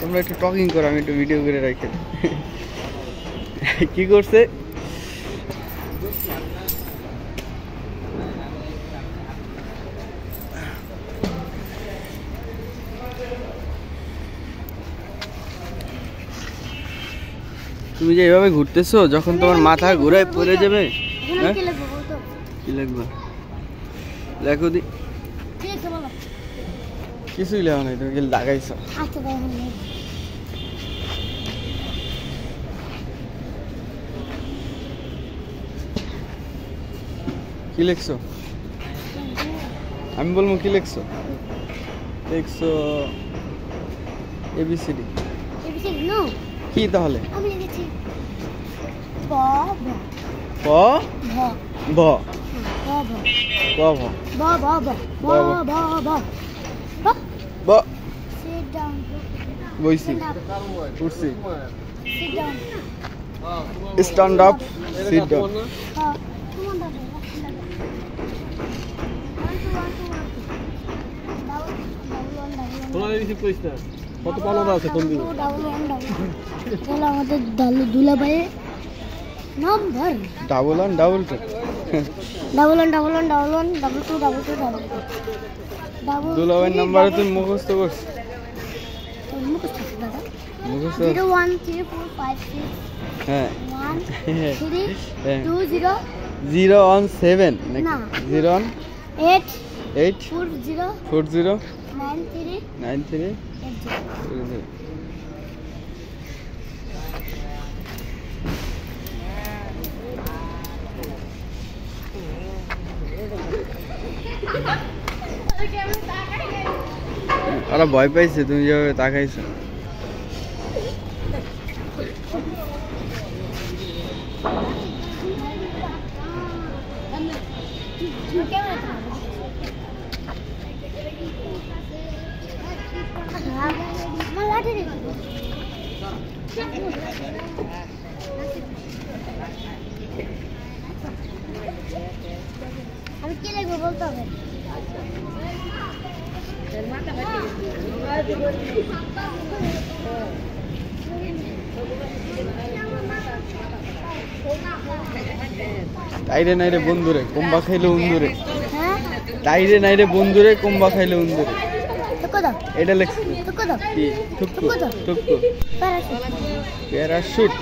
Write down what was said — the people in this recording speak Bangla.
তোমরা একটু টকিং করো, আমি একটু ভিডিও করে রাখি। কি করছে? তুমি যে এভাবে ঘুরতেছো, যখন তোমার মাথা ঘুরায় পড়ে যাবে, কি লিখবা? লেখো দি। কিছুই লেখো নাই, তুমি লাগাইছো। কি লিখছো? আমি বলবো কি লিখছো? লিখছো এবিসিডি। ABCD no. কি তাহলে? আমি লিখেছি প ভ প ভ ভ প ভ প ভ ব ব ব ব ব ব ব। Seat down. বইছি, উঠছি। Sit down. Stand up, sit down. হ্যাঁ তোমার দাদা কত পালন আছে কোন দিন? তাহলে আমাদের দুলা ভাইয়ের number double one double two, double one double one double one double two double two double two double. দুলা ভাইয়ের নাম্বারে তুমি মুখস্থ করছো? মুখস্থ দাদা। মুখস্থ। 0 1 3 4 5 6 হ্যাঁ 1 3 2 0 017 নাকি? না। 01 8 8 40 40 93 93 80। ওরা ভয় পাইছে তুমি যেভাবে তাকাইছো। আমি কি লিখবো বলতে হবে? তাইরে নাইরে বন্ধুরে কোম্বা খাইলে উন্দুরে। হ্যাঁ তাইরে নাইরে বন্ধুরে কোম্বা খাইলে উন্দুরে। টুকু দাও। এটা লেখছি টুকু দাও। কি? ঠুকু টুকু দাও। ঠুকু প্যারাশুট। প্যারাশুট।